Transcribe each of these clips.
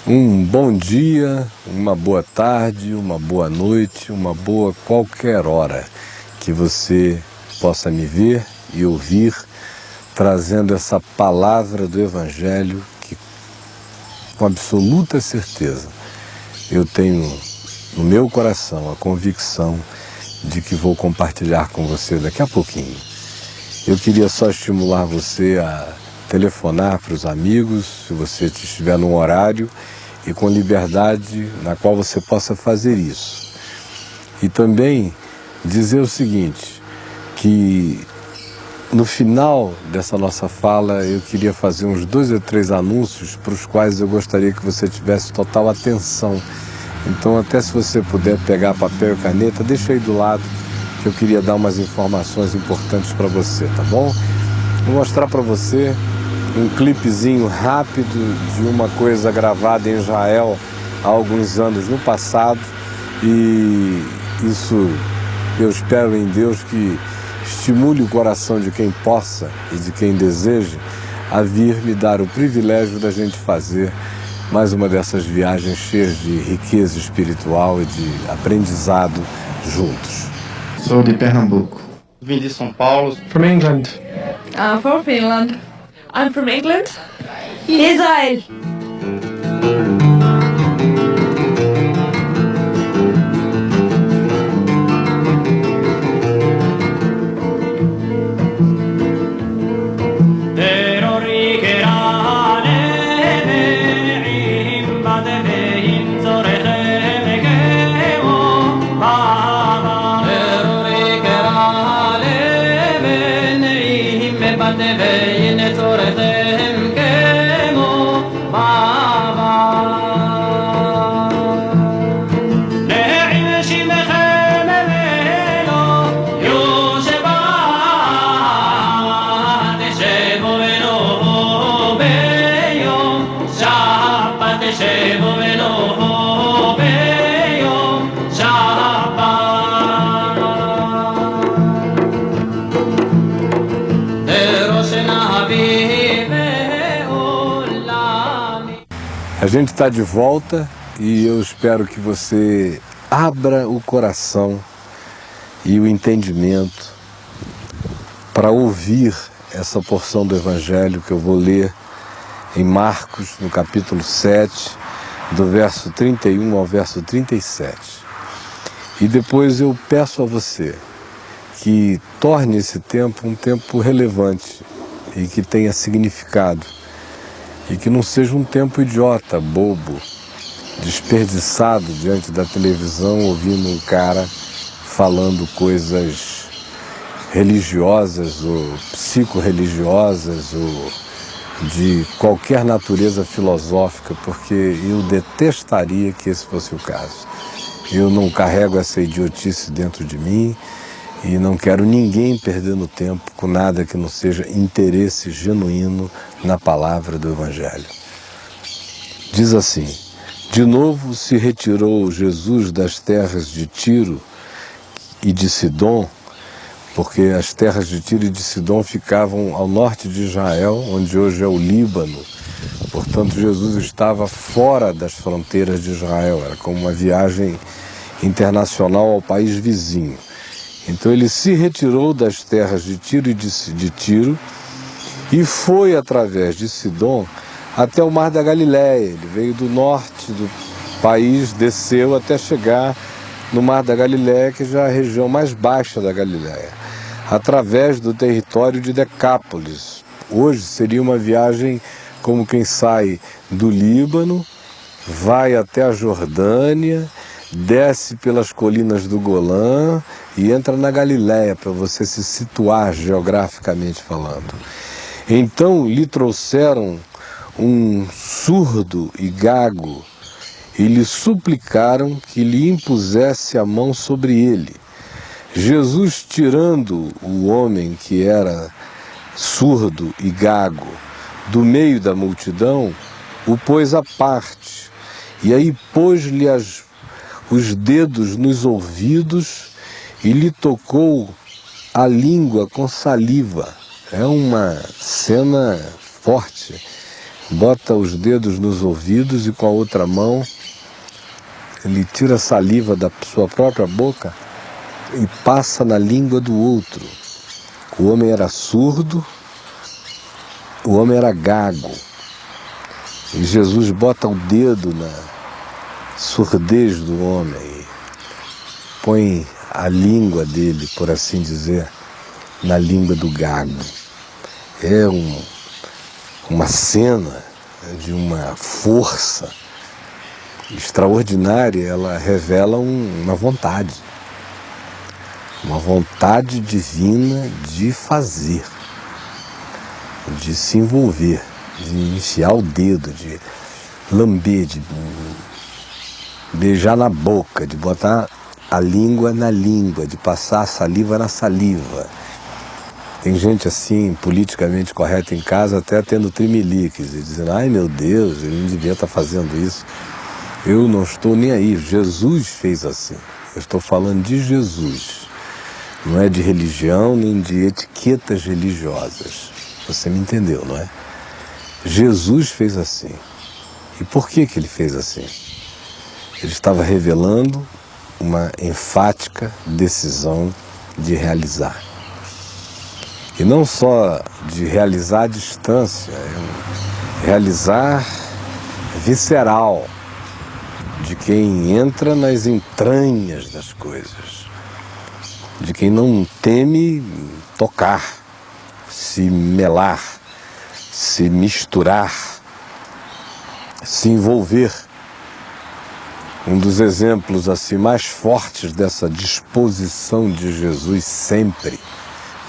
Um bom dia, uma boa tarde, uma boa noite, uma boa qualquer hora que você possa me ver e ouvir, trazendo essa palavra do Evangelho que, com absoluta certeza, eu tenho no meu coração a convicção de que vou compartilhar com você daqui a pouquinho. Eu queria só estimular você a telefonar para os amigos, se você estiver num horário e com liberdade na qual você possa fazer isso. E também dizer o seguinte, que no final dessa nossa fala eu queria fazer uns 2 ou 3 anúncios para os quais eu gostaria que você tivesse total atenção. Então até se você puder pegar papel e caneta, deixa aí do lado, que eu queria dar umas informações importantes para você, tá bom? Vou mostrar para você um clipezinho rápido de uma coisa gravada em Israel há alguns anos no passado, e isso eu espero em Deus que estimule o coração de quem possa e de quem deseje a vir me dar o privilégio da gente fazer mais uma dessas viagens cheias de riqueza espiritual e de aprendizado juntos. Sou de Pernambuco. Vim de São Paulo. From England. From Finland. I'm from England. Israel. A gente está de volta e eu espero que você abra o coração e o entendimento para ouvir essa porção do Evangelho que eu vou ler em Marcos, no capítulo 7, do verso 31 ao verso 37. E depois eu peço a você que torne esse tempo um tempo relevante e que tenha significado. E que não seja um tempo idiota, bobo, desperdiçado diante da televisão, ouvindo um cara falando coisas religiosas ou psicorreligiosas ou de qualquer natureza filosófica, porque eu detestaria que esse fosse o caso. Eu não carrego essa idiotice dentro de mim e não quero ninguém perdendo tempo com nada que não seja interesse genuíno na palavra do Evangelho. Diz assim: de novo se retirou Jesus das terras de Tiro e de Sidom, porque as terras de Tiro e de Sidom ficavam ao norte de Israel, onde hoje é o Líbano. Portanto, Jesus estava fora das fronteiras de Israel, era como uma viagem internacional ao país vizinho. Então ele se retirou das terras de Tiro e de Tiro e foi através de Sidom até o Mar da Galileia. Ele veio do norte do país, desceu até chegar no Mar da Galileia, que já é a região mais baixa da Galileia, através do território de Decápolis. Hoje seria uma viagem como quem sai do Líbano, vai até a Jordânia, desce pelas colinas do Golã e entra na Galileia, para você se situar geograficamente falando. Então lhe trouxeram um surdo e gago e lhe suplicaram que lhe impusesse a mão sobre ele. Jesus, tirando o homem que era surdo e gago do meio da multidão, o pôs à parte, e aí pôs-lhe os dedos nos ouvidos e lhe tocou a língua com saliva. É uma cena forte. bota os dedos nos ouvidos e com a outra mão ele tira a saliva da sua própria boca e passa na língua do outro. O homem era surdo, o homem era gago. E Jesus bota o dedo na surdez do homem, põe a língua dele, por assim dizer, na língua do gago. É uma cena de uma força extraordinária. Ela revela uma vontade divina de fazer, de se envolver, de enfiar o dedo, de lamber, de beijar na boca, de botar a língua na língua, de passar a saliva na saliva. Tem gente assim, politicamente correta em casa, até tendo trimeliques e dizendo: ai meu Deus, ele não devia estar fazendo isso. Eu não estou nem aí, Jesus fez assim. Eu estou falando de Jesus, não é de religião nem de etiquetas religiosas. Você me entendeu, não é? Jesus fez assim. E por que ele fez assim? Ele estava revelando uma enfática decisão de realizar. E não só de realizar à distância, realizar visceral, de quem entra nas entranhas das coisas, de quem não teme tocar, se melar, se misturar, se envolver. Um dos exemplos assim mais fortes dessa disposição de Jesus sempre,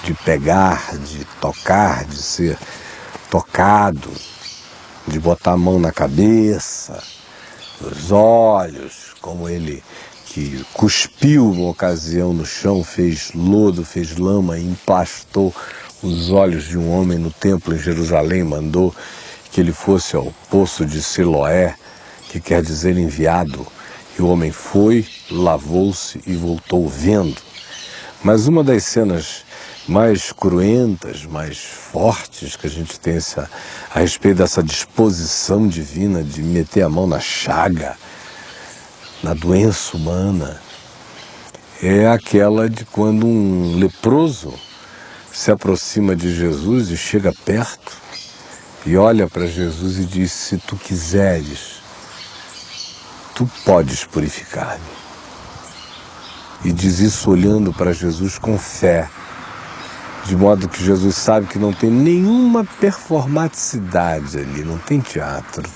de pegar, de tocar, de ser tocado, de botar a mão na cabeça, nos olhos, como ele que cuspiu uma ocasião no chão, fez lodo, fez lama e emplastou os olhos de um homem no templo em Jerusalém, mandou que ele fosse ao poço de Siloé, que quer dizer enviado. E o homem foi, lavou-se e voltou vendo. Mas uma das cenas mais cruentas, mais fortes que a gente tem a respeito dessa disposição divina de meter a mão na chaga, na doença humana, é aquela de quando um leproso se aproxima de Jesus e chega perto e olha para Jesus e diz: se tu quiseres, tu podes purificar-me. E diz isso olhando para Jesus com fé, de modo que Jesus sabe que não tem nenhuma performaticidade ali, não tem teatro.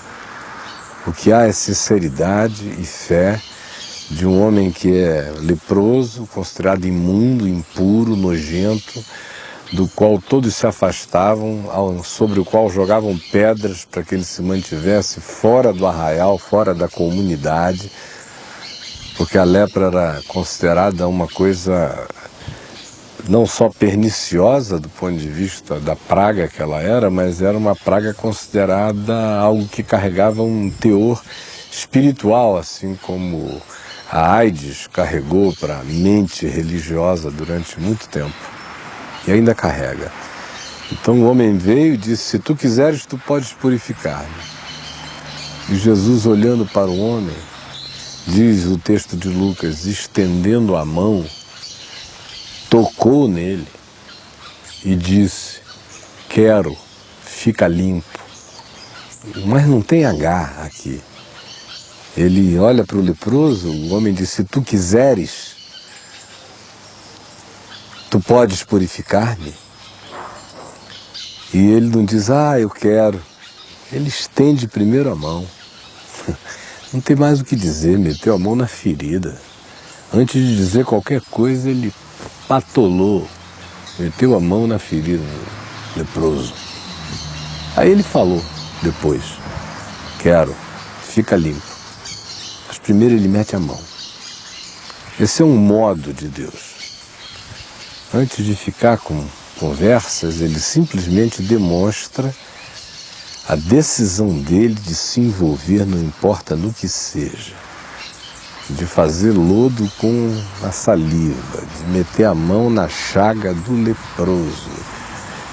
O que há é sinceridade e fé de um homem que é leproso, considerado imundo, impuro, nojento, do qual todos se afastavam, sobre o qual jogavam pedras para que ele se mantivesse fora do arraial, fora da comunidade, porque a lepra era considerada uma coisa não só perniciosa do ponto de vista da praga que ela era, mas era uma praga considerada algo que carregava um teor espiritual, assim como a AIDS carregou para a mente religiosa durante muito tempo, e ainda carrega. Então o homem veio e disse: se tu quiseres, tu podes purificar-me. E Jesus, olhando para o homem, diz o texto de Lucas, estendendo a mão, tocou nele e disse: quero, fica limpo. Mas não tem H aqui. Ele olha para o leproso, o homem diz: se tu quiseres, tu podes purificar-me. E ele não diz: eu quero. Ele estende primeiro a mão. Não tem mais o que dizer, meteu a mão na ferida. Antes de dizer qualquer coisa, ele patolou, meteu a mão na ferida do leproso. Aí ele falou depois: quero, fica limpo. Mas primeiro ele mete a mão. Esse é um modo de Deus. Antes de ficar com conversas, ele simplesmente demonstra a decisão dele de se envolver, não importa no que seja, de fazer lodo com a saliva, de meter a mão na chaga do leproso,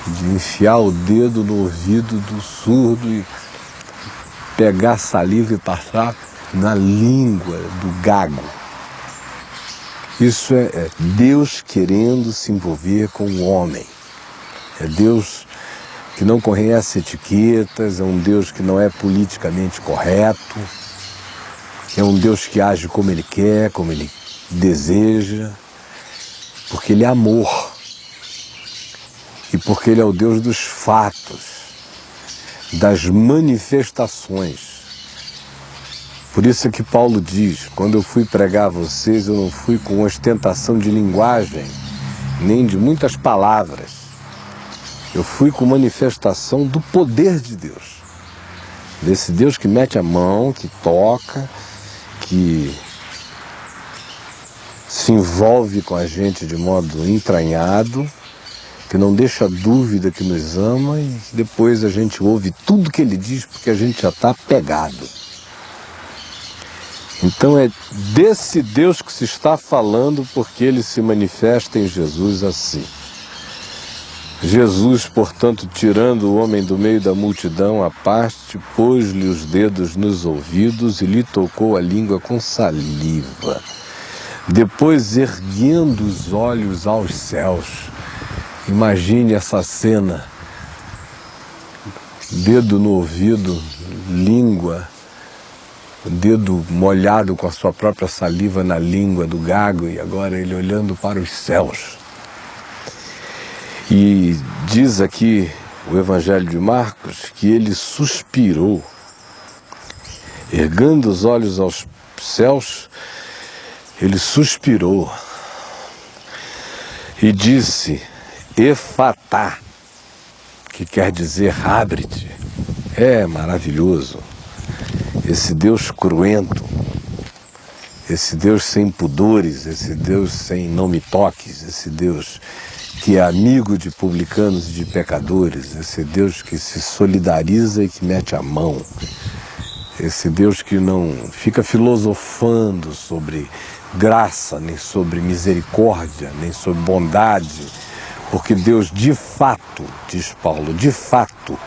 de enfiar o dedo no ouvido do surdo e pegar saliva e passar na língua do gago. Isso é Deus querendo se envolver com o homem. É Deus que não conhece etiquetas, é um Deus que não é politicamente correto, é um Deus que age como Ele quer, como Ele deseja, porque Ele é amor e porque Ele é o Deus dos fatos, das manifestações. Por isso é que Paulo diz, quando eu fui pregar a vocês, eu não fui com ostentação de linguagem, nem de muitas palavras. Eu fui com manifestação do poder de Deus. Desse Deus que mete a mão, que toca, que se envolve com a gente de modo entranhado, que não deixa dúvida que nos ama e depois a gente ouve tudo que Ele diz porque a gente já está pegado. Então é desse Deus que se está falando porque Ele se manifesta em Jesus assim. Jesus, portanto, tirando o homem do meio da multidão à parte, pôs-lhe os dedos nos ouvidos e lhe tocou a língua com saliva. Depois, erguendo os olhos aos céus, imagine essa cena, dedo no ouvido, língua, dedo molhado com a sua própria saliva na língua do gago e agora ele olhando para os céus. E diz aqui o Evangelho de Marcos que ele suspirou, erguendo os olhos aos céus, ele suspirou e disse, Efatá, que quer dizer abre-te. É maravilhoso. Esse Deus cruento, esse Deus sem pudores, esse Deus sem não me toques, esse Deus que é amigo de publicanos e de pecadores, esse Deus que se solidariza e que mete a mão, esse Deus que não fica filosofando sobre graça, nem sobre misericórdia, nem sobre bondade, porque Deus de fato, diz Paulo, de fato,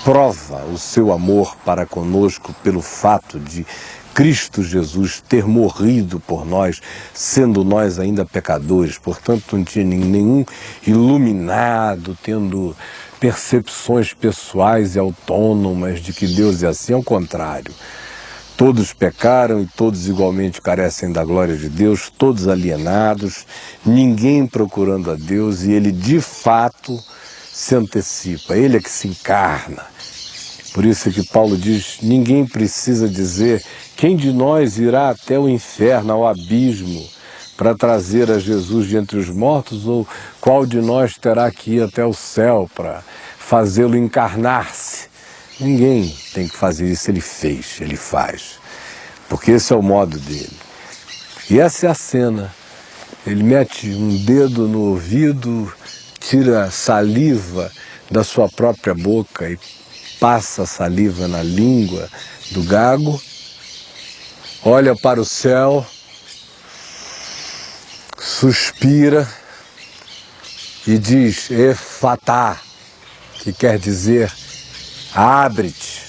prova o seu amor para conosco pelo fato de Cristo Jesus ter morrido por nós, sendo nós ainda pecadores. Portanto, não tinha nenhum iluminado, tendo percepções pessoais e autônomas de que Deus é assim. Ao contrário, todos pecaram e todos igualmente carecem da glória de Deus, todos alienados, ninguém procurando a Deus, e Ele de fato se antecipa, Ele é que se encarna. Por isso é que Paulo diz, ninguém precisa dizer quem de nós irá até o inferno, ao abismo, para trazer a Jesus de entre os mortos, ou qual de nós terá que ir até o céu para fazê-lo encarnar-se. Ninguém tem que fazer isso, Ele fez, Ele faz, porque esse é o modo dele. E essa é a cena, ele mete um dedo no ouvido, tira saliva da sua própria boca e passa a saliva na língua do gago, olha para o céu, suspira e diz, Efatá, que quer dizer, abre-te.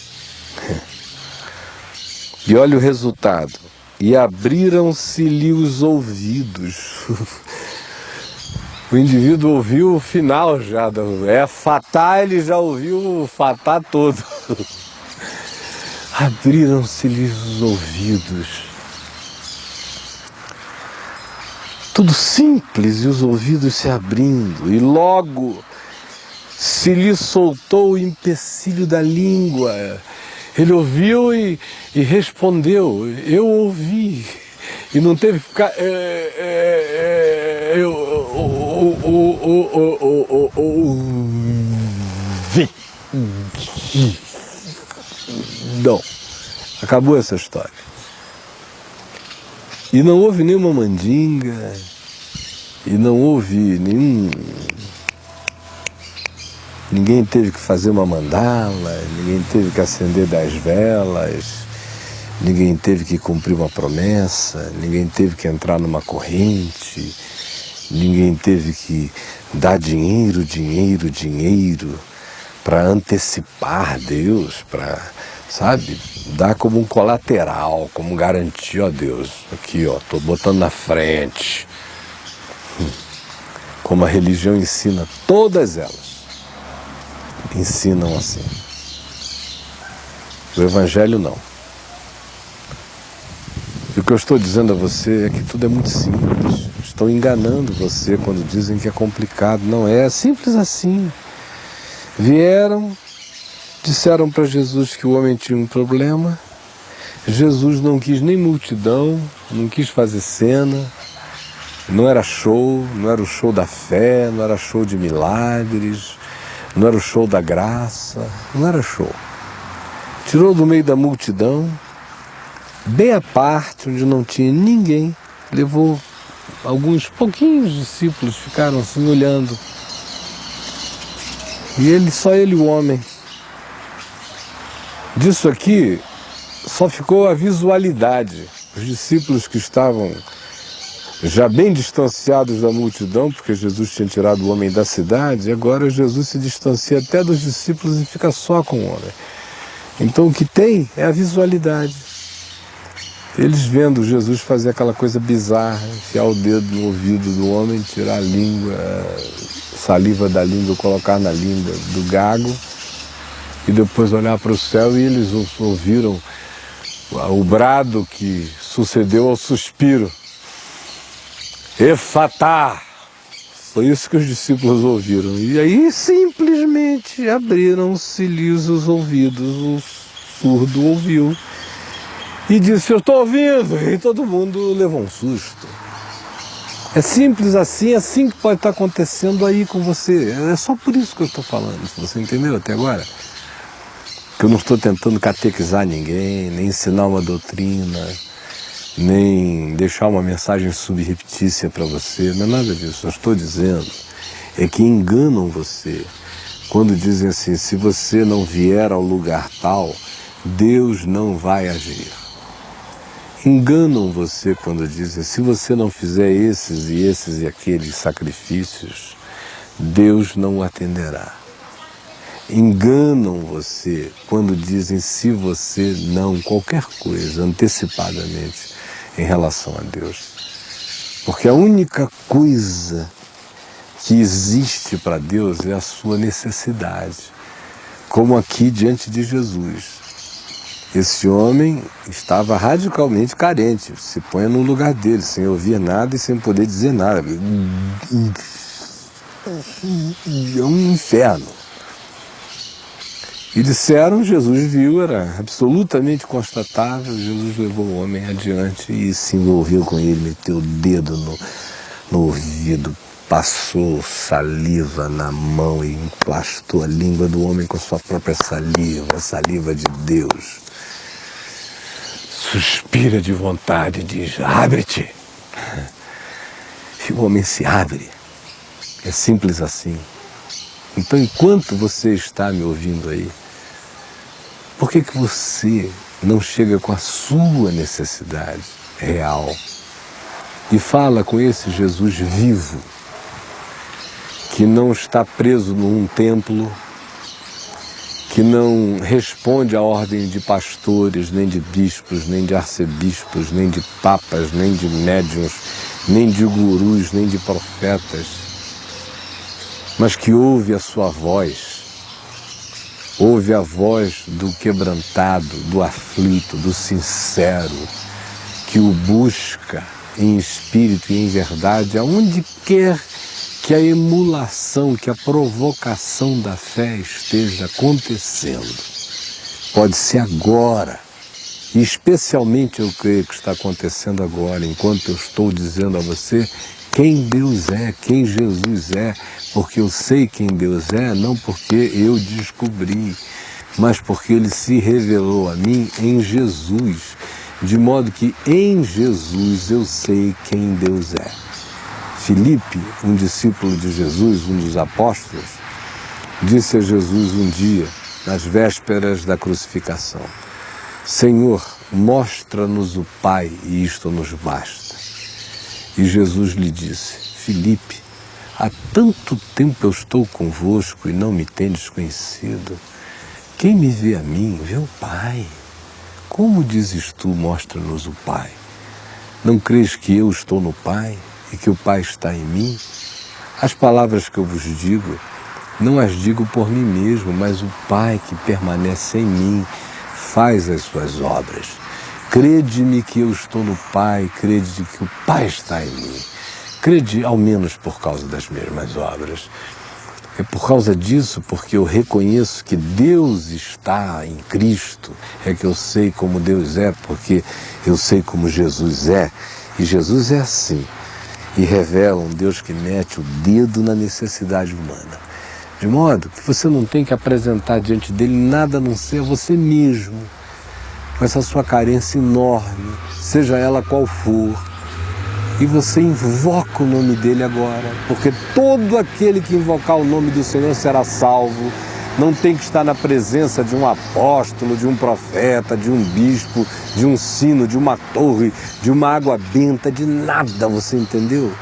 E olha o resultado, e abriram-se-lhe os ouvidos. O indivíduo ouviu o final já, Efatá, ele já ouviu o fatá todo. Abriram-se-lhe os ouvidos. Tudo simples, e os ouvidos se abrindo, e logo se lhe soltou o empecilho da língua. Ele ouviu e respondeu, eu ouvi. E não teve que ficar... Não. Acabou essa história. E não houve nenhuma mandinga, e não houve ninguém teve que fazer uma mandala, ninguém teve que acender 10 velas, ninguém teve que cumprir uma promessa, ninguém teve que entrar numa corrente, ninguém teve que dar dinheiro para antecipar Deus, para sabe? Dá como um colateral, como garantia, ó Deus, aqui ó, tô botando na frente. Como a religião ensina, todas elas ensinam assim. O Evangelho não. E o que eu estou dizendo a você é que tudo é muito simples. Estão enganando você quando dizem que é complicado. Não é simples assim. Vieram, disseram para Jesus que o homem tinha um problema. Jesus não quis nem multidão, não quis fazer cena. Não era show, não era o show da fé, não era show de milagres, não era o show da graça, não era show. Tirou do meio da multidão, bem à parte, onde não tinha ninguém, levou alguns pouquinhos discípulos, ficaram assim olhando. E só ele, o homem. Disso aqui, só ficou a visualidade. Os discípulos que estavam já bem distanciados da multidão, porque Jesus tinha tirado o homem da cidade, e agora Jesus se distancia até dos discípulos e fica só com o homem. Então o que tem é a visualidade. Eles vendo Jesus fazer aquela coisa bizarra, enfiar o dedo no ouvido do homem, tirar a língua, saliva da língua, colocar na língua do gago, e depois olhar para o céu, e eles ouviram o brado que sucedeu ao suspiro. Efatá! Foi isso que os discípulos ouviram. E aí simplesmente abriram-se lhes os ouvidos, o surdo ouviu. E disse, eu estou ouvindo. E todo mundo levou um susto. É simples assim, é assim que pode estar acontecendo aí com você. É só por isso que eu estou falando. Você entendeu até agora? Que eu não estou tentando catequizar ninguém, nem ensinar uma doutrina, nem deixar uma mensagem subreptícia para você, não é nada disso. Eu estou dizendo é que enganam você quando dizem assim, se você não vier ao lugar tal, Deus não vai agir. Enganam você quando dizem, se você não fizer esses e aqueles sacrifícios, Deus não o atenderá. Enganam você quando dizem, se você não, qualquer coisa, antecipadamente, em relação a Deus. Porque a única coisa que existe para Deus é a sua necessidade. Como aqui diante de Jesus. Esse homem estava radicalmente carente. Se põe no lugar dele, sem ouvir nada e sem poder dizer nada. É um inferno. E disseram, Jesus viu, era absolutamente constatável, Jesus levou o homem adiante e se envolveu com ele, meteu o dedo no ouvido, passou saliva na mão e emplastou a língua do homem com sua própria saliva, a saliva de Deus. Suspira de vontade e diz, abre-te. E o homem se abre. É simples assim. Então, enquanto você está me ouvindo aí, por que você não chega com a sua necessidade real e fala com esse Jesus vivo, que não está preso num templo, que não responde à ordem de pastores, nem de bispos, nem de arcebispos, nem de papas, nem de médiuns, nem de gurus, nem de profetas, mas que ouve a sua voz, ouve a voz do quebrantado, do aflito, do sincero, que o busca em espírito e em verdade, aonde quer que a emulação, que a provocação da fé esteja acontecendo. Pode ser agora, e especialmente eu creio que está acontecendo agora, enquanto eu estou dizendo a você quem Deus é, quem Jesus é, porque eu sei quem Deus é, não porque eu descobri, mas porque Ele se revelou a mim em Jesus, de modo que em Jesus eu sei quem Deus é. Filipe, um discípulo de Jesus, um dos apóstolos, disse a Jesus um dia, nas vésperas da crucificação, Senhor, mostra-nos o Pai e isto nos basta. E Jesus lhe disse, Filipe, há tanto tempo eu estou convosco e não me tendes conhecido. Quem me vê a mim, vê o Pai. Como dizes tu, mostra-nos o Pai? Não crês que eu estou no Pai e que o Pai está em mim? As palavras que eu vos digo, não as digo por mim mesmo, mas o Pai que permanece em mim faz as suas obras. Crede-me que eu estou no Pai, crede que o Pai está em mim. Crede ao menos por causa das mesmas obras. É por causa disso, porque eu reconheço que Deus está em Cristo, é que eu sei como Deus é, porque eu sei como Jesus é. E Jesus é assim, e revela um Deus que mete o dedo na necessidade humana. De modo que você não tem que apresentar diante dele nada a não ser você mesmo, com essa sua carência enorme, seja ela qual for. E você invoca o nome dele agora, porque todo aquele que invocar o nome do Senhor será salvo. Não tem que estar na presença de um apóstolo, de um profeta, de um bispo, de um sino, de uma torre, de uma água benta, de nada, você entendeu?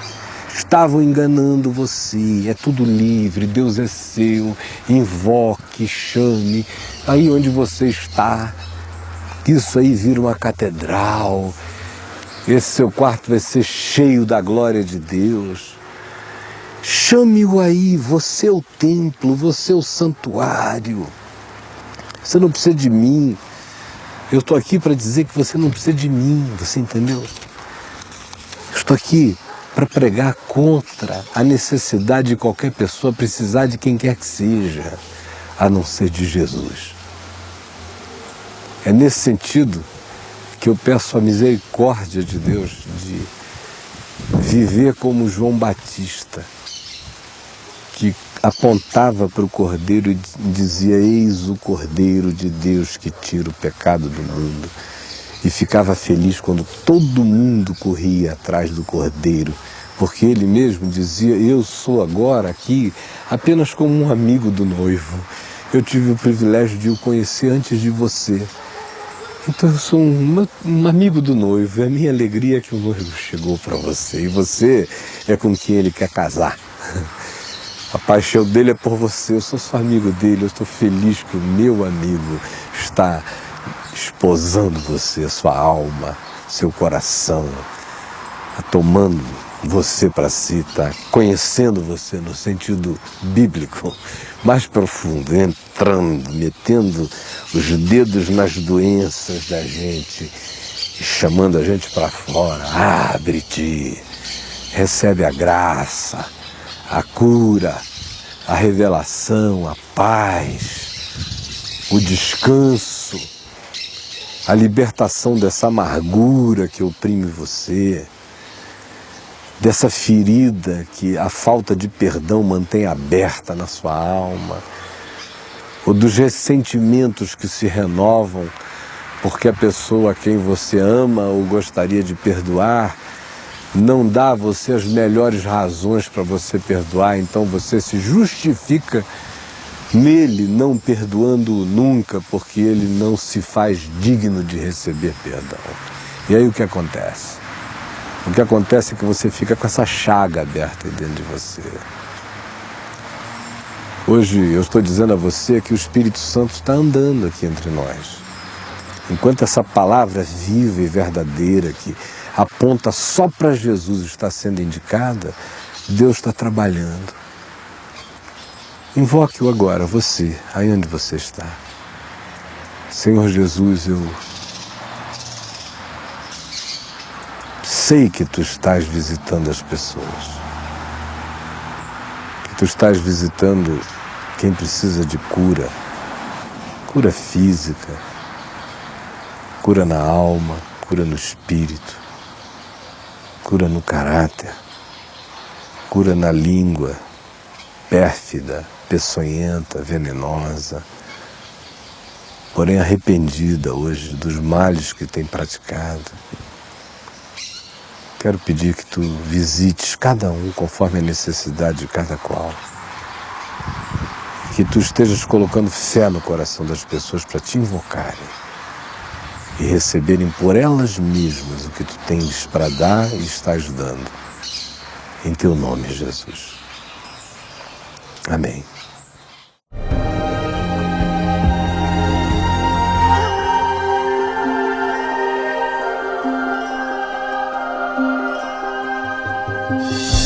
Estavam enganando você, é tudo livre, Deus é seu, invoque, chame, aí onde você está, isso aí vira uma catedral. Esse seu quarto vai ser cheio da glória de Deus. Chame-o aí, você é o templo, você é o santuário. Você não precisa de mim. Eu estou aqui para dizer que você não precisa de mim, você entendeu? Estou aqui para pregar contra a necessidade de qualquer pessoa precisar de quem quer que seja, a não ser de Jesus. É nesse sentido que eu peço a misericórdia de Deus de viver como João Batista, que apontava para o Cordeiro e dizia: eis o Cordeiro de Deus que tira o pecado do mundo. E ficava feliz quando todo mundo corria atrás do Cordeiro, porque ele mesmo dizia: eu sou agora aqui apenas como um amigo do noivo. Eu tive o privilégio de o conhecer antes de você. Então eu sou um amigo do noivo, é a minha alegria que o noivo chegou para você, e você é com quem ele quer casar. A paixão dele é por você, eu sou só amigo dele, eu estou feliz que o meu amigo está esposando você, sua alma, seu coração, tomando você para si, está conhecendo você no sentido bíblico mais profundo, entrando, metendo os dedos nas doenças da gente e chamando a gente para fora. Abre-te, recebe a graça, a cura, a revelação, a paz, o descanso, a libertação dessa amargura que oprime você, dessa ferida que a falta de perdão mantém aberta na sua alma, ou dos ressentimentos que se renovam porque a pessoa a quem você ama ou gostaria de perdoar não dá a você as melhores razões para você perdoar, então você se justifica nele não perdoando-o nunca, porque ele não se faz digno de receber perdão. E aí o que acontece? O que acontece é que você fica com essa chaga aberta dentro de você. Hoje eu estou dizendo a você que o Espírito Santo está andando aqui entre nós. Enquanto essa palavra viva e verdadeira que aponta só para Jesus está sendo indicada, Deus está trabalhando. Invoque-o agora, você, aí onde você está. Senhor Jesus, eu sei que Tu estás visitando as pessoas, que Tu estás visitando quem precisa de cura, cura física, cura na alma, cura no espírito, cura no caráter, cura na língua pérfida, peçonhenta, venenosa, porém arrependida hoje dos males que tem praticado. Quero pedir que Tu visites cada um conforme a necessidade de cada qual. Que Tu estejas colocando fé no coração das pessoas para Te invocarem e receberem por elas mesmas o que Tu tens para dar e estás dando. Em Teu nome, Jesus. Amém. Tchau.